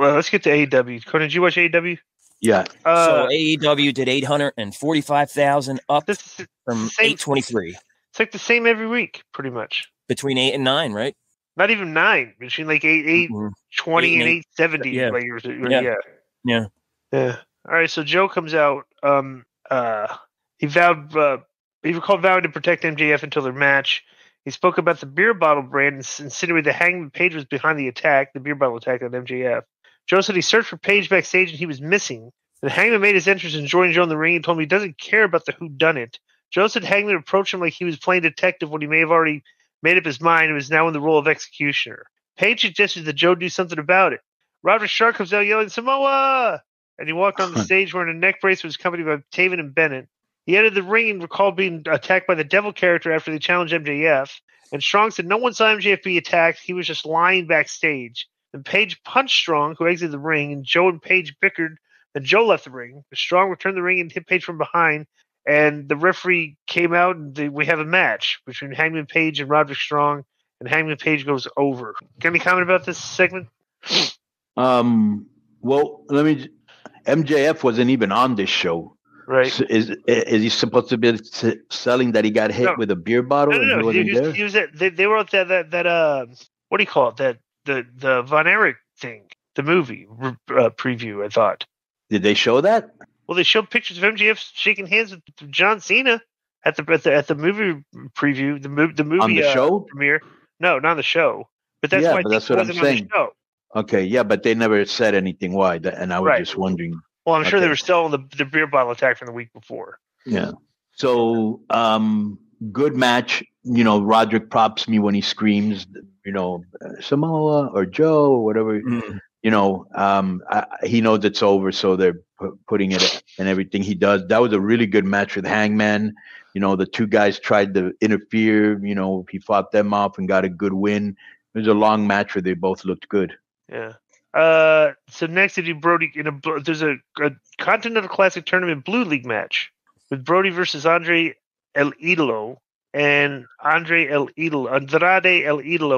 Well, let's get to AEW. Konnan, did you watch AEW? Yeah. So AEW did 845,000 up from 823. It's like the same every week, pretty much. Between 8 and 9, right? Not even 9. Between like 820 and 870. Yeah. Yeah. All right, so Joe comes out. He recalled vowing to protect MJF until their match. He spoke about the beer bottle brand and insinuated that Hangman Page was behind the beer bottle attack on MJF. Joe said he searched for Page backstage and he was missing. And Hangman made his entrance and joined Joe in the ring and told him he doesn't care about the whodunit. Joe said Hangman approached him like he was playing detective when he may have already made up his mind and was now in the role of executioner. Page suggested that Joe do something about it. Roderick Shark comes out yelling, "Samoa!" And he walked on the stage wearing a neck brace and was accompanied by Taven and Bennett. He entered the ring and recalled being attacked by the Devil character after they challenged MJF. And Strong said no one saw MJF be attacked. He was just lying backstage. Then Page punched Strong, who exited the ring, and Joe and Page bickered. Then Joe left the ring. Strong returned the ring and hit Page from behind. And the referee came out, and we have a match between Hangman Page and Roderick Strong. And Hangman Page goes over. Got any comment about this segment? Well, MJF wasn't even on this show. Right. So is he supposed to be selling that he got hit with a beer bottle? No. He was at, they were at that what do you call it? The Von Erich thing, the movie preview, I thought. Did they show that? Well, they showed pictures of MJF shaking hands with John Cena at the movie preview, the movie on the show premiere. No, not on the show. But that's why that's what I'm saying. Okay, yeah, but they never said anything why, and I was just wondering. Well, I'm sure they were still on the beer bottle attack from the week before. Yeah. So, good match. Roderick props me when he screams, Samoa or Joe or whatever. Mm-hmm. He knows it's over, so they're putting it and everything he does. That was a really good match with Hangman. The two guys tried to interfere. He fought them off and got a good win. It was a long match where they both looked good. Yeah. So next, if you Brody there's a Continental Classic Tournament Blue League match with Brody versus Andrade El Idolo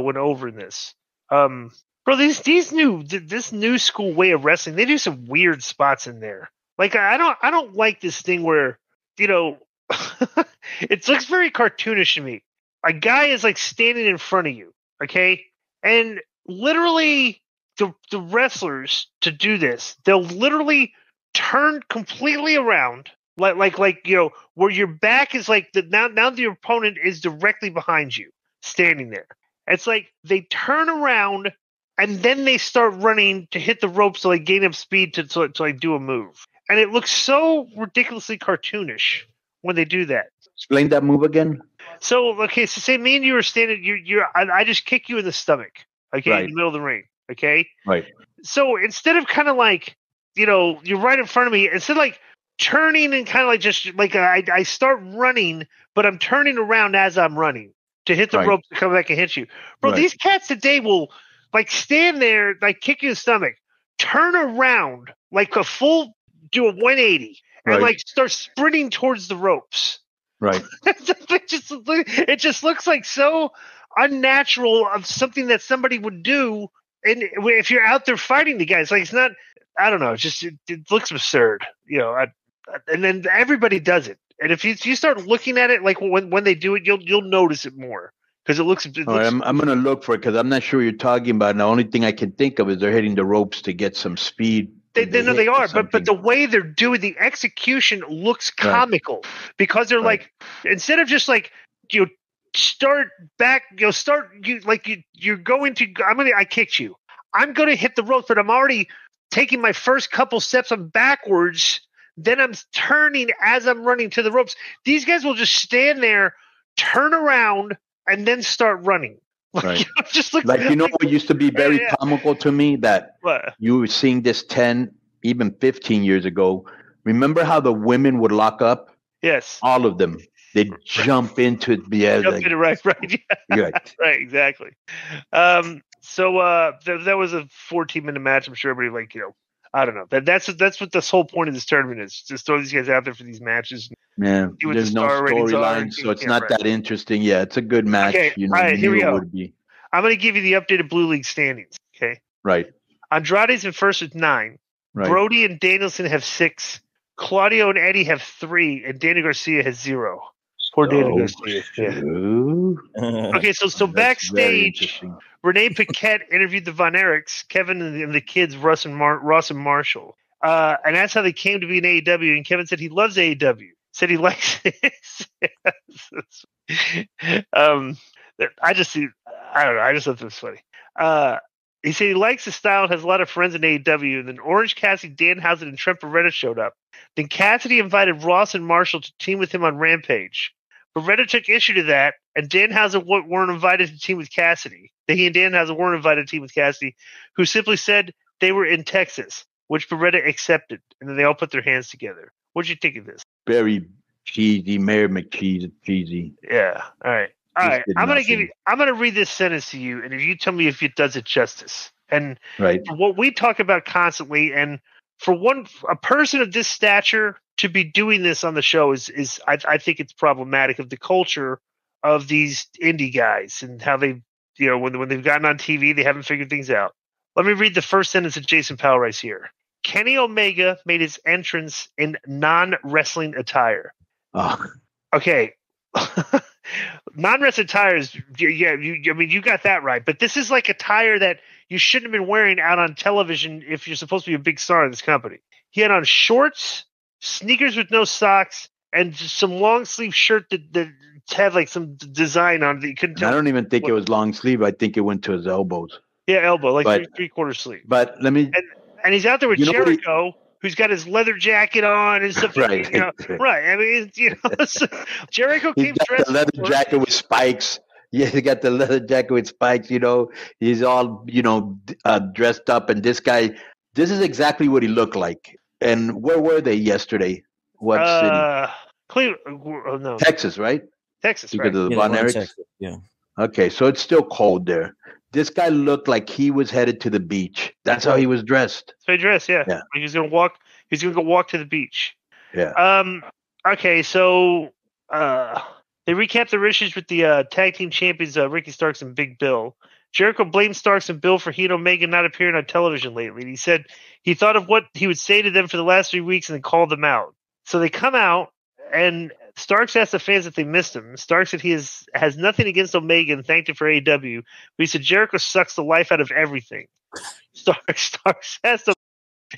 went over in this. Bro, this new school way of wrestling, they do some weird spots in there. Like I don't like this thing where it looks very cartoonish to me. A guy is like standing in front of you, okay, and literally. The wrestlers to do this, they'll literally turn completely around, like where your back is like now the opponent is directly behind you, standing there. It's like they turn around and then they start running to hit the ropes to like gain up speed to like do a move, and it looks so ridiculously cartoonish when they do that. Explain that move again. So say me and you are standing, I just kick you in the stomach, okay, right. In the middle of the ring. Okay. Right. So instead of kind of like, you're right in front of me, instead of like turning and kind of like just like I start running, but I'm turning around as I'm running to hit the ropes to come back and hit you. Bro, these cats today will like stand there, like kick you in the stomach, turn around like do a 180 and like start sprinting towards the ropes. Right. it just looks like so unnatural of something that somebody would do. And if you're out there fighting the guys, like it's not, I don't know, it looks absurd, and then everybody does it. And if you start looking at it, like when they do it, you'll notice it more because it looks. I'm going to look for it because I'm not sure what you're talking about. And the only thing I can think of is they're hitting the ropes to get some speed. They are, but the way they're doing the execution looks comical because they're like, instead of just like, start back, you're going to, I kicked you. I'm going to hit the ropes, but I'm already taking my first couple steps. I'm backwards. Then I'm turning as I'm running to the ropes. These guys will just stand there, turn around, and then start running. Right. What used to be very comical to me that you were seeing this 10, even 15 years ago. Remember how the women would lock up? Yes. All of them. They'd jump into it. Yeah, right. Yeah. Right, exactly. So that was a 14-minute match. I'm sure everybody I don't know. That's what this whole point of this tournament is. Just throw these guys out there for these matches. Yeah, there's no storyline, so it's not that interesting. Yeah, it's a good match. Okay, all right, here we go. I'm going to give you the updated Blue League standings. Okay. Right. Andrade's in first with 9. Right. Brody and Danielson have 6. Claudio and Eddie have 3, and Danny Garcia has 0. Poor Danny Garcia. Yeah. Okay, so backstage, Renee Paquette interviewed the Von Erichs, Kevin and the kids, Ross and Marshall. And that's how they came to be in AEW. And Kevin said he loves AEW. Said he likes it. I just thought it was funny. He said he likes the style and has a lot of friends in AEW. And then Orange Cassidy, Danhausen, and Trent Beretta showed up. Then Cassidy invited Ross and Marshall to team with him on Rampage. Beretta took issue to that, and Danhausen weren't invited to team with Cassidy. He and Danhausen weren't invited to team with Cassidy, who simply said they were in Texas, which Beretta accepted. And then they all put their hands together. What'd you think of this? Very cheesy, Mayor McCheese, cheesy. Yeah. All right. I'm gonna read this sentence to you, and if you tell me if it does it justice. And what we talk about constantly, and for a person of this stature to be doing this on the show is I think it's problematic of the culture of these indie guys and how they, when they've gotten on TV, they haven't figured things out. Let me read the first sentence of Jason Powell right here. Kenny Omega made his entrance in non-wrestling attire. Oh. Okay. Non-wrestling attire is, you got that right. But this is like attire that you shouldn't have been wearing out on television if you're supposed to be a big star in this company. He had on shorts, sneakers with no socks, and just some long sleeve shirt that had like some design on it that you couldn't tell. I don't even think it was long sleeve. I think it went to his elbows. Yeah, elbow, like three-quarter sleeve. But let me... And he's out there with Jericho, who's got his leather jacket on and stuff. Right. I mean, Jericho came dressed. The leather jacket with spikes. Yeah, he got the leather jacket with spikes. He's all dressed up. And this guy, this is exactly what he looked like. And where were they yesterday? What city? Cleveland. No. Texas, right? Texas, because of the Von Erichs. Yeah. Okay, so it's still cold there. This guy looked like he was headed to the beach. That's how he was dressed. So he dressed, yeah. Like he's gonna walk. He's gonna go walk to the beach. Yeah. Okay, so they recapped their issues with the tag team champions, Ricky Starks and Big Bill. Jericho blamed Starks and Bill for he and Omega not appearing on television lately. And he said he thought of what he would say to them for the last 3 weeks and then called them out. So they come out, and Starks asked the fans if they missed him. Starks said he has nothing against Omega and thanked him for AEW. But he said Jericho sucks the life out of everything. Starks asked him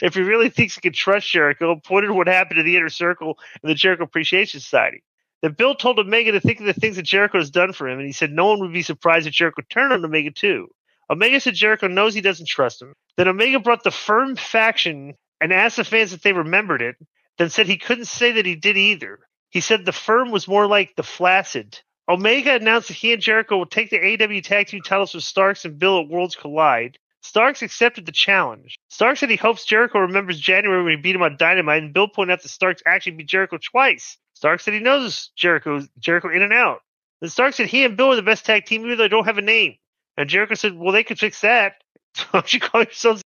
if he really thinks he can trust Jericho, pointed what happened to the Inner Circle and the Jericho Appreciation Society. Then Bill told Omega to think of the things that Jericho has done for him, and he said no one would be surprised if Jericho turned on Omega too. Omega said Jericho knows he doesn't trust him. Then Omega brought the Firm faction and asked the fans if they remembered it, then said he couldn't say that he did either. He said the Firm was more like the Flaccid. Omega announced that he and Jericho will take the AEW Tag Team titles from Starks and Bill at Worlds Collide. Starks accepted the challenge. Starks said he hopes Jericho remembers January when he beat him on Dynamite, and Bill pointed out that Starks actually beat Jericho twice. Starks said he knows Jericho in and out. Then Starks said he and Bill are the best tag team, even though they don't have a name. And Jericho said, well, they could fix that. Don't you call yourselves?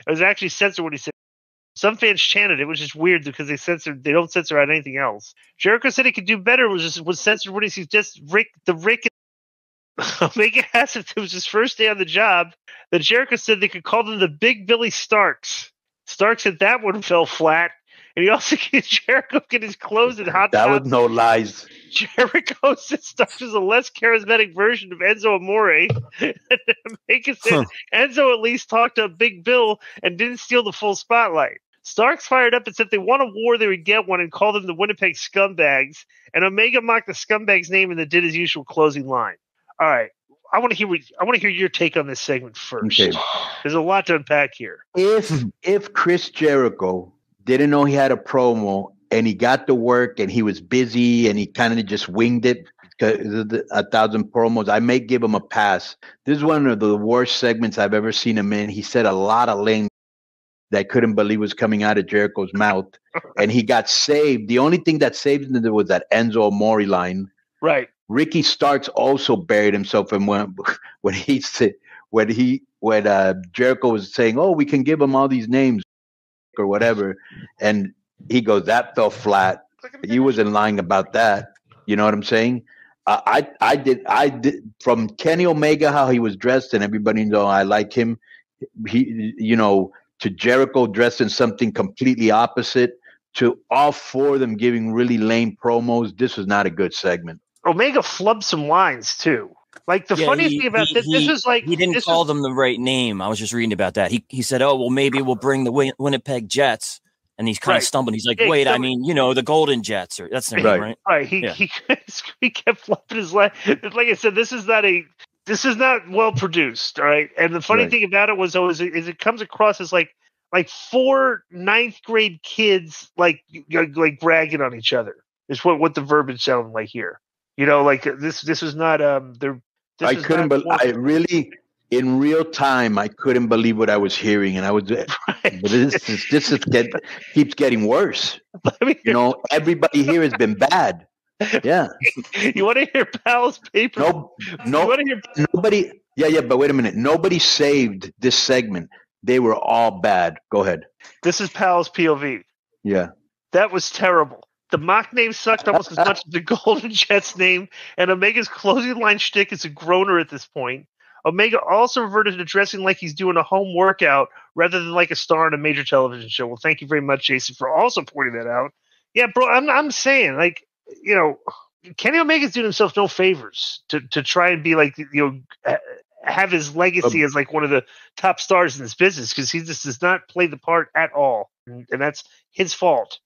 It was actually censored what he said. Some fans chanted it, which is weird because they don't censor out anything else. Jericho said he could do better, was censored when he suggested Rick. Omega asked if it was his first day on the job. Then Jericho said they could call them the Big Billy Starks. Starks said that one fell flat. And he also gave Jericho get his clothes in hot. That was no lies. Jericho said Starks was a less charismatic version of Enzo Amore. Omega said Enzo at least talked to Big Bill and didn't steal the full spotlight. Starks fired up and said if they won a war, they would get one, and called them the Winnipeg Scumbags. And Omega mocked the Scumbags' name and then did his usual closing line. All right, I want to hear your take on this segment first. Okay. There's a lot to unpack here. If Chris Jericho didn't know he had a promo and he got to work and he was busy and he kind of just winged it because of 1,000 promos, I may give him a pass. This is one of the worst segments I've ever seen him in. He said a lot of lame that I couldn't believe was coming out of Jericho's mouth, and he got saved. The only thing that saved him was that Enzo Amore line. Right. Ricky Starks also buried himself in when Jericho was saying, "Oh, we can give him all these names or whatever," and he goes, "That fell flat." He wasn't lying about that. You know what I'm saying? I did from Kenny Omega, how he was dressed, and everybody knows I like him. to Jericho dressed in something completely opposite, to all four of them giving really lame promos. This was not a good segment. Omega flubbed some lines too. Like the funniest thing about this is like he didn't call them the right name. I was just reading about that. He said, "Oh well, maybe we'll bring the Winnipeg Jets," and he's kind of stumbling. He's like, "Wait, I mean, the Golden Jets, or that's their name, right?" Right. He kept flubbing his line. Like I said, this is not well produced. All right. And the funny thing about it was it comes across as like four ninth grade kids like bragging on each other. Is what the verbiage sounded like here. Like this was not in real time, I couldn't believe what I was hearing, and I was. But this keeps getting worse. Everybody here has been bad. Yeah. You want to hear Pal's paper? No. Nobody. Yeah. But wait a minute. Nobody saved this segment. They were all bad. Go ahead. This is Pal's POV. Yeah. That was terrible. The mock name sucked almost as much as the Golden Jets name, and Omega's closing line shtick is a groaner at this point. Omega also reverted to dressing like he's doing a home workout rather than like a star on a major television show. Well, thank you very much, Jason, for also pointing that out. Yeah, bro, I'm saying, like, Kenny Omega's doing himself no favors to try and be like, have his legacy as like one of the top stars in this business, because he just does not play the part at all, and that's his fault,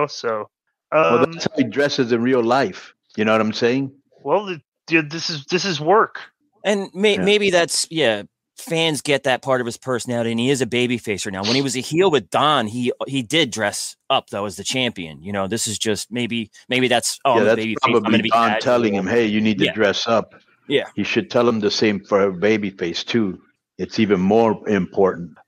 So. Well, that's how he dresses in real life. You know what I'm saying? Well, this is work, and maybe that's fans get that part of his personality, and he is a babyface right now. When he was a heel with Don, he did dress up though as the champion. This is just maybe that's that's probably Don telling him, "Hey, you need to dress up." Yeah, he should tell him the same for a babyface too. It's even more important.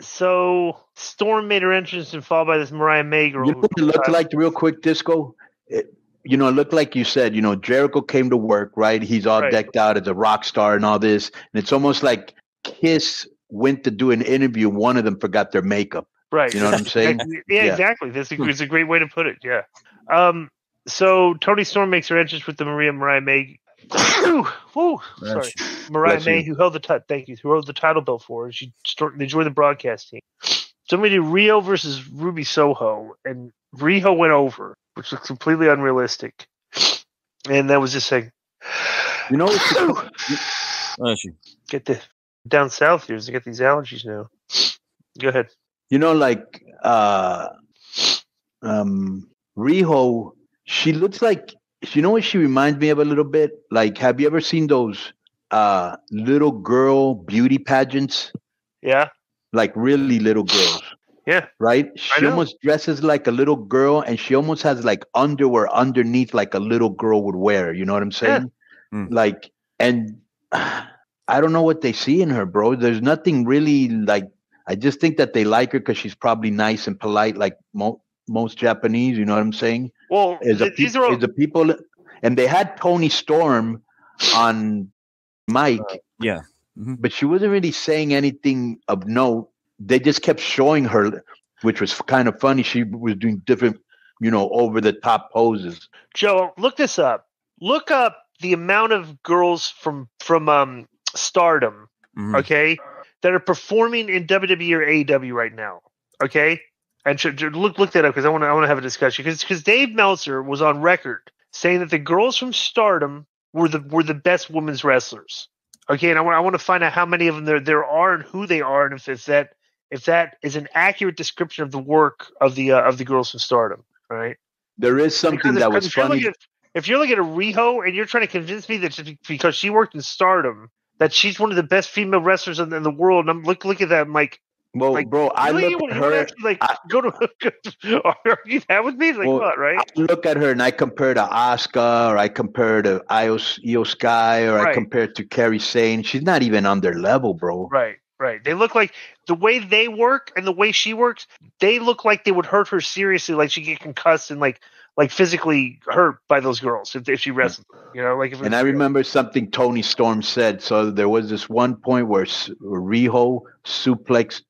So Storm made her entrance and followed by this Mariah May girl. You know what it looked like, real quick, Disco? It looked like you said, Jericho came to work, right? He's all decked out as a rock star and all this. And it's almost like Kiss went to do an interview. One of them forgot their makeup. Right. You know what I'm saying? Yeah, exactly. This is a great way to put it. Yeah. So Toni Storm makes her entrance with the Mariah May. Sorry, Mariah May, who held the title belt for her. She joined the broadcast team. So we did Rio versus Ruby Soho, and Rio went over, which looks completely unrealistic. And that was just like, get the down south here. They get these allergies now. Go ahead. Riho, she looks like. You know what she reminds me of a little bit? Like, have you ever seen those little girl beauty pageants? Yeah. Like really little girls. Yeah. Right? She almost dresses like a little girl, and she almost has like underwear underneath like a little girl would wear. You know what I'm saying? Yeah. Like, and I don't know what they see in her, bro. There's nothing really like, I just think that they like her because she's probably nice and polite, like most Japanese, you know what I'm saying? Well, these are the people, and they had Toni Storm on mic, but she wasn't really saying anything of note. They just kept showing her, which was kind of funny. She was doing different, over the top poses. Joe, look this up. Look up the amount of girls from Stardom, okay, that are performing in WWE or AEW right now, okay. And look that up because I want to have a discussion because Dave Meltzer was on record saying that the girls from Stardom were the best women's wrestlers. Okay, and I want to find out how many of them there are and who they are, and if that is an accurate description of the work of the girls from Stardom. All right, there is something that was funny. If you're looking at a Riho and you're trying to convince me that because she worked in Stardom that she's one of the best female wrestlers in the world, and I'm look at that, I'm like. Well, bro, I look at her. Go to argue that with me, what, right? I look at her and I compare to Asuka, or I compare to Io Sky, or I compare to Kairi Sane. She's not even on their level, bro. Right. They look like the way they work and the way she works. They look like they would hurt her seriously, like she get concussed and like physically hurt by those girls if she wrestled. And I remember something Toni Storm said. So there was this one point where Riho suplexed.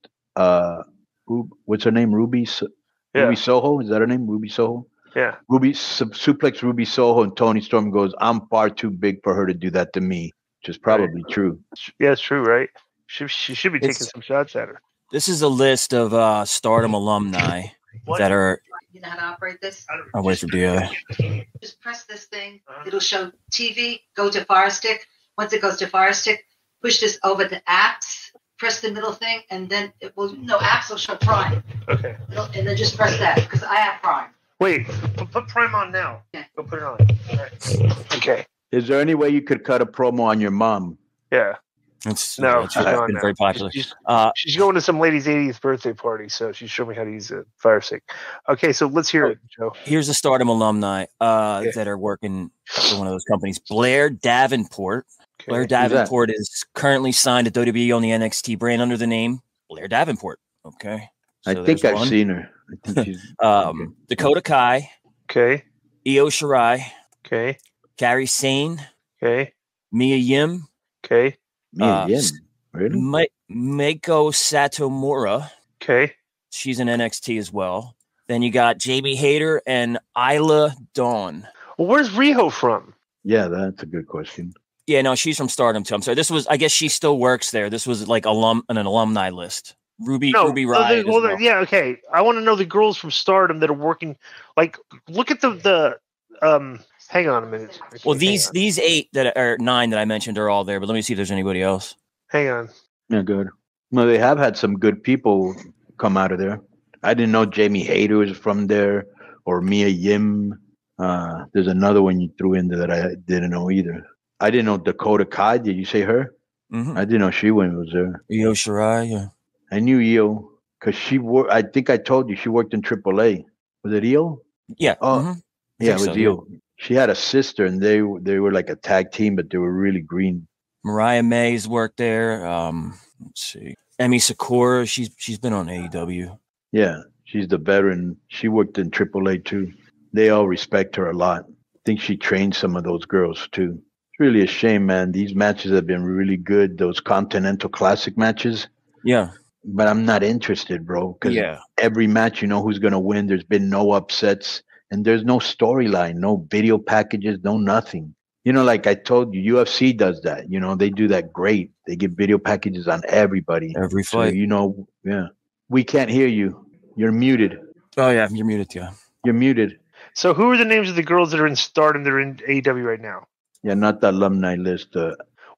What's her name? Ruby Soho. Is that her name? Ruby Soho. Yeah. Suplex Ruby Soho, and Toni Storm goes, "I'm far too big for her to do that to me," which is probably true. Yeah, it's true, right? She should be taking some shots at her. This is a list of Stardom alumni that are. You know how to operate this? I'll wait for DI. Just press this thing. It'll show TV. Go to Fire Stick. Once it goes to Fire Stick, push this over to apps. Press the middle thing, and then it will. No, apps will show Prime. Okay. And then just press that because I have Prime. Wait, put Prime on now. Yeah. Go put it on. All right. Okay. Is there any way you could cut a promo on your mom? Yeah. It's been very popular. She's going to some lady's 80th birthday party, so she showed me how to use a Fire Stick. Okay, so let's hear it, Joe. Here's the Stardom alumni that are working for one of those companies. Blair Davenport. Okay. Blair Davenport is currently signed to WWE on the NXT brand under the name Blair Davenport. Okay. So I think I've seen her. I think she's Dakota Kai. Okay. Io Shirai. Okay. Kairi Sane. Okay. Mia Yim. Okay. Mia Yim. Really? Meiko Satomura. Okay. She's in NXT as well. Then you got Jamie Hayter and Isla Dawn. Well, where's Riho from? Yeah, that's a good question. Yeah, no, she's from Stardom too. I'm sorry. I guess she still works there. This was like an alumni list. Ruby Riott. Well. Yeah, okay. I want to know the girls from Stardom that are working. Like, look at the hang on a minute. Well, these 9 that I mentioned are all there, but let me see if there's anybody else. Hang on. Yeah, good. No, they have had some good people come out of there. I didn't know Jamie Hayter was from there or Mia Yim. There's another one you threw in there that I didn't know either. I didn't know Dakota Kai. Did you say her? Mm-hmm. I didn't know she was there. Io Shirai, yeah. I knew Io because she worked. I think I told you she worked in AAA. Was it Io? Yeah. Oh, mm-hmm. Yeah, it was Io. Yeah. She had a sister, and they were like a tag team, but they were really green. Mariah May's worked there. Let's see. Emi Sakura, she's been on AEW. Yeah, she's the veteran. She worked in AAA too. They all respect her a lot. I think she trained some of those girls too. It's really a shame, man. These matches have been really good. Those Continental Classic matches. Yeah. But I'm not interested, bro. Because every match, you know who's going to win. There's been no upsets. And there's no storyline, no video packages, no nothing. You know, like I told you, UFC does that. You know, they do that great. They give video packages on everybody. Every fight. So, you know, yeah. We can't hear you. You're muted. Oh, yeah. You're muted, yeah. You're muted. So who are the names of the girls that are in Stardom that are in AEW right now? Yeah, not the alumni list.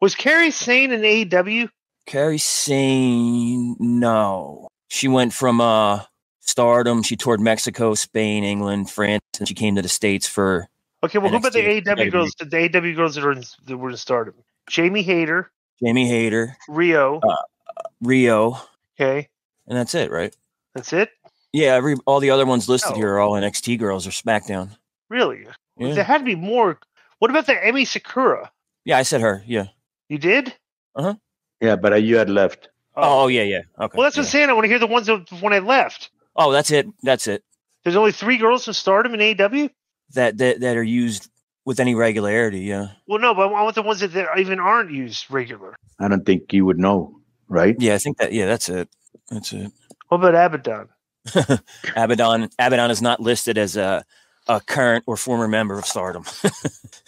Was Kairi Sane in AEW? Kairi Sane, no. She went from Stardom. She toured Mexico, Spain, England, France, and she came to the States for. Okay, well, NXT. Who about the AEW girls? The AEW girls that were in Stardom. Jamie Hayter. Rio. Rio. Okay. And that's it, right? That's it. Yeah, all the other ones listed here are all NXT girls or SmackDown. Really? Yeah. There had to be more. What about the Emi Sakura? Yeah, I said her. Yeah. You did? Uh-huh. Yeah, but you had left. Oh yeah. Okay. Well, that's what I'm saying. I want to hear the ones when I left. Oh, that's it. There's only 3 girls from Stardom in AEW? That are used with any regularity, yeah. Well, no, but I want the ones that even aren't used regular. I don't think you would know, right? Yeah, I think that's it. What about Abaddon? Abaddon is not listed as a current or former member of Stardom.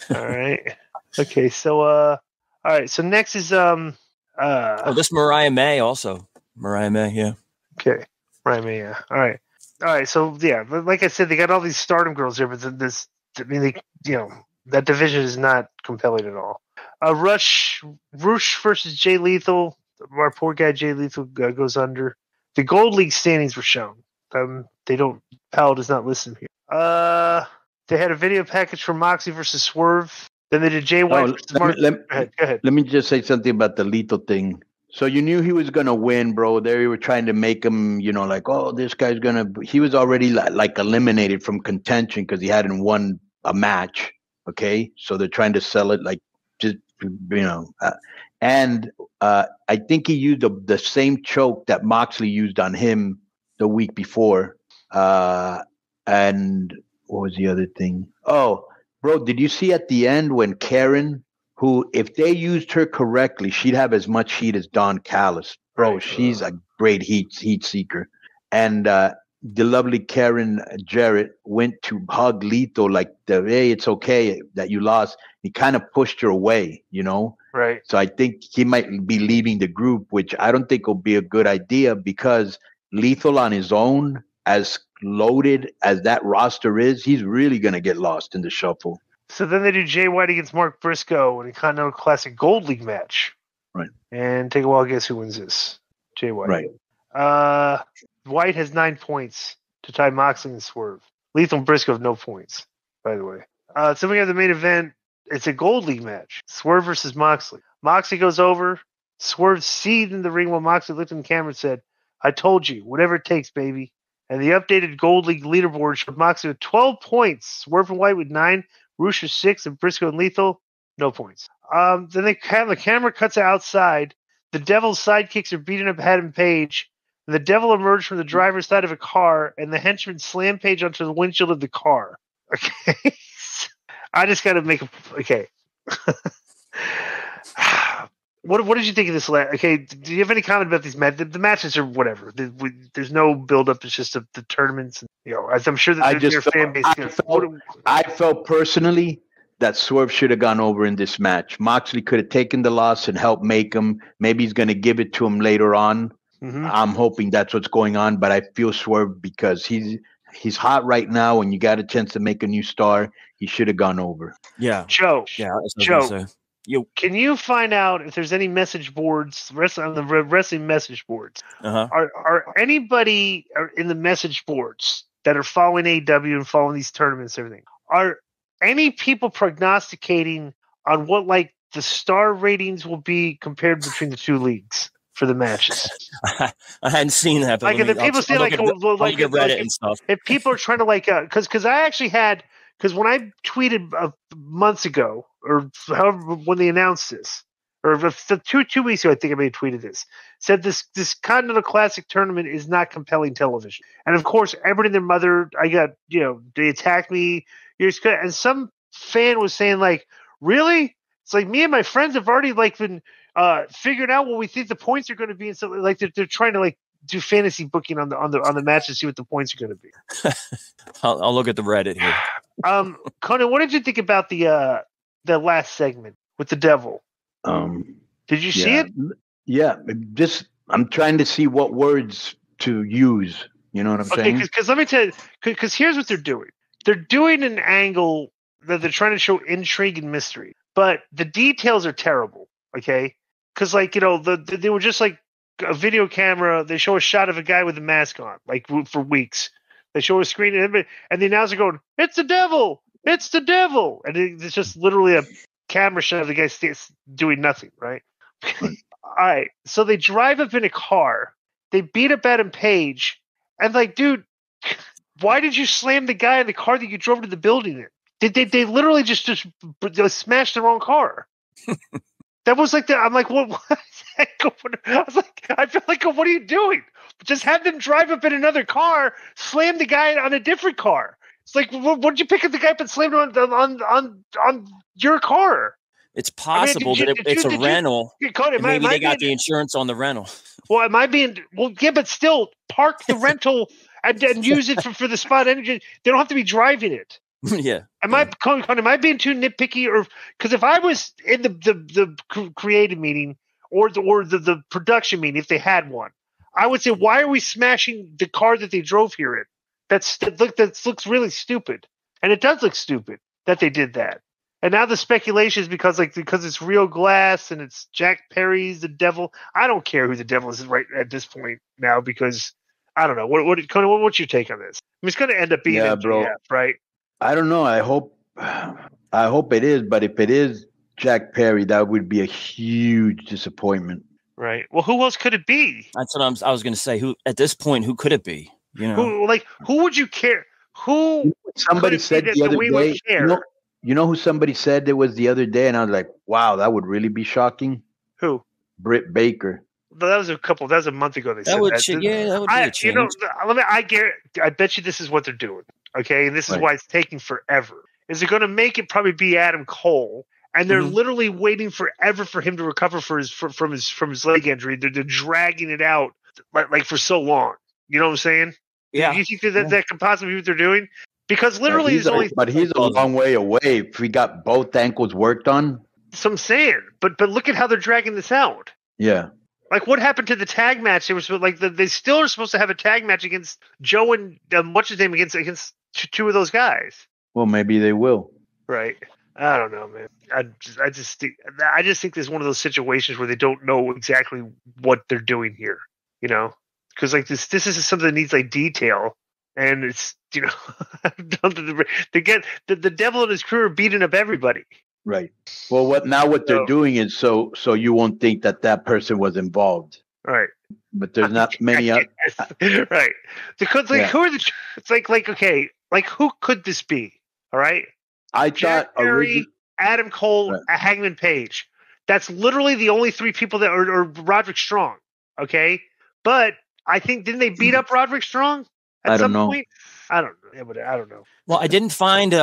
All right. Okay, so all right. So next is this Mariah May also. Mariah May, yeah. Okay. Mariah May, yeah. All right. So yeah, like I said, they got all these Stardom girls here, but that division is not compelling at all. Rush versus Jay Lethal. Our poor guy Jay Lethal goes under. The Gold League standings were shown. Powell does not listen here. They had a video package for Moxley versus Swerve. Then they did Jay White versus Mark. Go ahead. Let me just say something about the Lethal thing. So you knew he was gonna win, bro. They were trying to make him, like, oh, this guy's gonna. He was already like eliminated from contention because he hadn't won a match. Okay, so they're trying to sell it like just and I think he used the same choke that Moxley used on him the week before. And what was the other thing? Oh, bro, did you see at the end when Karen, who, if they used her correctly, she'd have as much heat as Don Callis. Bro, right. She's a great heat seeker. And the lovely Karen Jarrett went to hug Lethal like, hey, it's okay that you lost. He kind of pushed her away, Right. Right. So I think he might be leaving the group, which I don't think will be a good idea because Lethal on his own, as loaded as that roster is, he's really going to get lost in the shuffle. So then they do Jay White against Mark Briscoe in a Continental Classic Gold League match. Right. And take a wild guess who wins this. Jay White. Right. White has 9 points to tie Moxley and Swerve. Lethal and Briscoe have no points, by the way. So we have the main event. It's a Gold League match. Swerve versus Moxley. Moxley goes over. Swerve seethed in the ring while Moxley looked in the camera and said, "I told you, whatever it takes, baby." And the updated Gold League leaderboard showed Moxley with 12 points. Swerve and White with 9. Roosh with 6. And Briscoe and Lethal, no points. Then the camera cuts outside. The Devil's sidekicks are beating up Adam Page. And the Devil emerged from the driver's side of a car, and the henchman slammed Page onto the windshield of the car. Okay. I just got to make a... Okay. What did you think of this? Okay, do you have any comment about these matches? The matches are whatever. There's no build-up. It's just the tournaments. As I'm sure that their fan base... I felt personally that Swerve should have gone over in this match. Moxley could have taken the loss and helped make him. Maybe he's going to give it to him later on. Mm-hmm. I'm hoping that's what's going on, but I feel Swerve because he's hot right now, and you got a chance to make a new star. He should have gone over. Yeah, Joe. Yeah, Joe. Can you find out if there's any message boards on the wrestling message boards? Uh-huh. Are anybody in the message boards that are following AEW and following these tournaments and everything? Are any people prognosticating on what the star ratings will be compared between the two leagues for the matches? I hadn't seen that. But people say Reddit and stuff. If people are trying to because I actually had. Because when I tweeted months ago, or however when they announced this, or 2 weeks ago, I think I may have tweeted this, said this Continental Classic tournament is not compelling television. And of course, everybody and their mother, I got, they attacked me. And some fan was saying, really? It's like me and my friends have already been figuring out what we think the points are going to be, and so they're trying to do fantasy booking on the match to see what the points are going to be. I'll look at the Reddit here. Konnan, what did you think about the last segment with the Devil? Did you see it? Yeah, I'm trying to see what words to use. You know what I'm saying? Because let me tell you, because here's what they're doing. They're doing an angle that they're trying to show intrigue and mystery, but the details are terrible. Okay, because they were just a video camera. They show a shot of a guy with a mask on, for weeks. They show a screen and the announcer going, "It's the Devil! It's the Devil!" And it's just literally a camera shot of the guy doing nothing, right? All right. So they drive up in a car. They beat up Adam Page. And dude, why did you slam the guy in the car that you drove to the building in? They literally just smashed the wrong car. That was that. I'm like, what? I was I feel what are you doing? Just have them drive up in another car, slam the guy on a different car. It's what did you pick up the guy but slammed him on your car? It's possible that it's a rental. Maybe they got the insurance on the rental. Well, am I being? Well, yeah, but still, park the rental and use it for the spot energy. They don't have to be driving it. Yeah. Am I being too nitpicky, or because if I was in the creative meeting or the production meeting, if they had one, I would say, why are we smashing the car that they drove here in? That looks really stupid, and it does look stupid that they did that. And now the speculation is because it's real glass and it's Jack Perry's the Devil. I don't care who the Devil is right at this point now because I don't know. What's your take on this? I mean, it's going to end up being MJF, right? I don't know. I hope it is, but if it is Jack Perry, that would be a huge disappointment. Right. Well, who else could it be? That's what I was going to say. Who at this point? Who could it be? Who would you care? Who? Somebody said the other day. You know who somebody said it was the other day, and I was like, "Wow, that would really be shocking." Who? Britt Baker. That was a month ago. They said that. That would be a change. I bet you this is what they're doing. Okay, and this is why it's taking forever. Is they're going to make it probably be Adam Cole, and they're literally waiting forever for him to recover from his leg injury. They're dragging it out for so long. You know what I'm saying? Yeah. Do you think that could possibly be what they're doing? Because literally, he's a long way away. If we got both ankles worked on, so I'm saying. but look at how they're dragging this out. Yeah. Like, what happened to the tag match? They were they still are supposed to have a tag match against Joe and what's his name against two of those guys. Well, maybe they will. Right. I don't know, man. I just think this is one of those situations where they don't know exactly what they're doing here. You know, because like this is something that needs like detail, and it's they get the devil and his crew are beating up everybody. Right. Well, what they're doing is so you won't think that person was involved. Right. But there's not many. Right. Because who are the? It's like okay, like who could this be? All right. I Jack thought Perry, Adam Cole, right. Hangman Page. That's literally the only three people that are Roderick Strong. Okay, but I think didn't they beat up Roderick Strong at some point? I don't know. Yeah, but I don't know. Well, I didn't find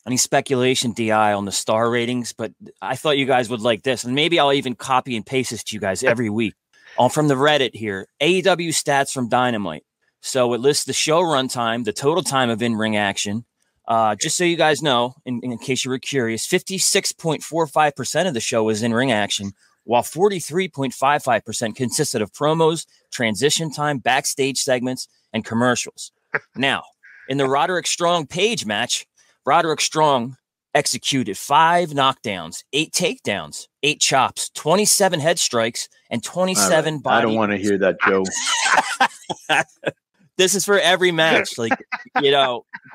any speculation DI on the star ratings, but I thought you guys would like this, and maybe I'll even copy and paste this to you guys every week. From the Reddit here, AEW stats from Dynamite. So it lists the show runtime, the total time of in-ring action. Just so you guys know, in case you were curious, 56.45% of the show was in-ring action, while 43.55% consisted of promos, transition time, backstage segments, and commercials. Now, in the Roderick Strong Page match, Roderick Strong executed 5 knockdowns, 8 takedowns, 8 chops, 27 head strikes, and 27 body. I don't want to hear that, Joe. This is for every match. Like,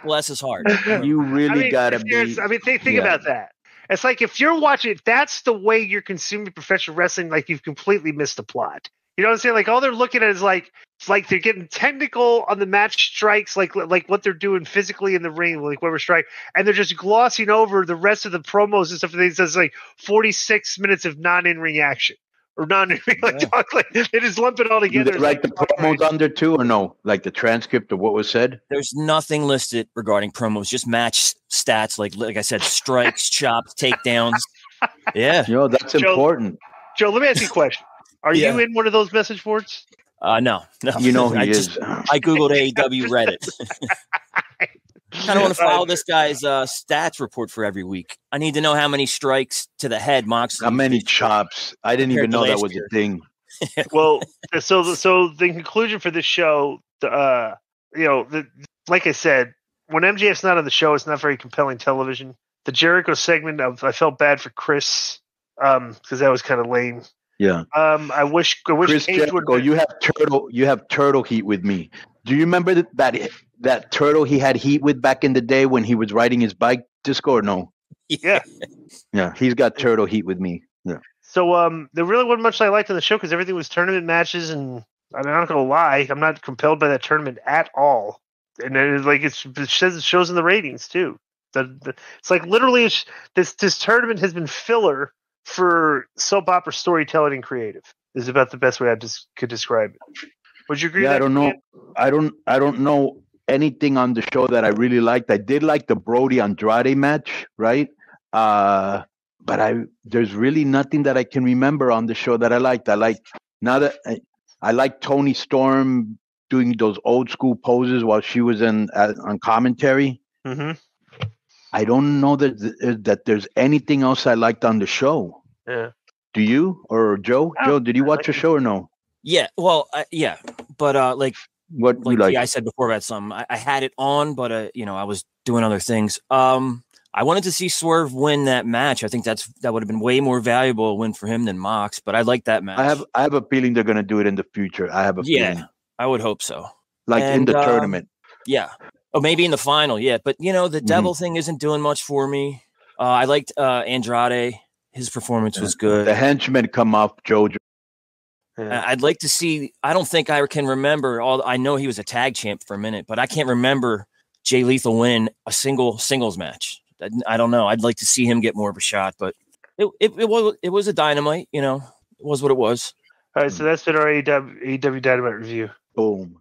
bless his heart. You really gotta be. Think about that. It's like if you're watching, if that's the way you're consuming professional wrestling, like you've completely missed the plot. You know what I'm saying? Like all they're looking at is like they're getting technical on the match strikes, like what they're doing physically in the ring, like whatever strike, and they're just glossing over the rest of the promos and stuff. It says like 46 minutes of non-in-ring action or non-in-ring talk. Like they just lump it all together. Like the promos under too, or no? Like the transcript of what was said. There's nothing listed regarding promos, just match stats. Like I said, strikes, chops, takedowns. Yeah, that's important. Joe, let me ask you a question. Are you in one of those message boards? No. You know he is. I googled AEW Reddit. I kind of want to follow this guy's stats report for every week. I need to know how many strikes to the head Moxley. How many chops? I didn't even know that was a thing. Well, so the conclusion for this show, like I said, when MJF's not on the show, it's not very compelling television. The Jericho segment, I felt bad for Chris because that was kind of lame. Yeah. I wish Chris Jericho, you have turtle heat with me. Do you remember that turtle he had heat with back in the day when he was riding his bike, Disco, or no? Yeah. Yeah, he's got turtle heat with me. Yeah. So there really wasn't much I liked on the show because everything was tournament matches, and I'm not gonna lie, I'm not compelled by that tournament at all. And it shows in the ratings too. It's like literally this tournament has been filler for soap opera storytelling and creative is about the best way I just could describe it. Would you agree? Yeah, I don't know. I don't know anything on the show that I really liked. I did like the Brody Andrade match, right? But there's really nothing that I can remember on the show that I liked. I like Toni Storm doing those old school poses while she was on commentary. Mm-hmm. I don't know that there's anything else I liked on the show. Yeah. Do you or Joe? Joe, did you watch the show or no? Yeah. Well, yeah. But what you like? I said before about something. I had it on, but I was doing other things. I wanted to see Swerve win that match. I think that would have been way more valuable win for him than Mox. But I like that match. I have a feeling they're going to do it in the future. I have a feeling. I would hope so. In the tournament. Yeah. Oh, maybe in the final. Yeah. But the devil thing isn't doing much for me. I liked Andrade. His performance was good. The henchmen come off JoJo. Yeah. I'd like to see. I don't think I can remember. I know he was a tag champ for a minute, but I can't remember Jay Lethal winning a singles match. I don't know. I'd like to see him get more of a shot, but it was a Dynamite. It was what it was. All right, so that's been our AEW Dynamite review. Boom.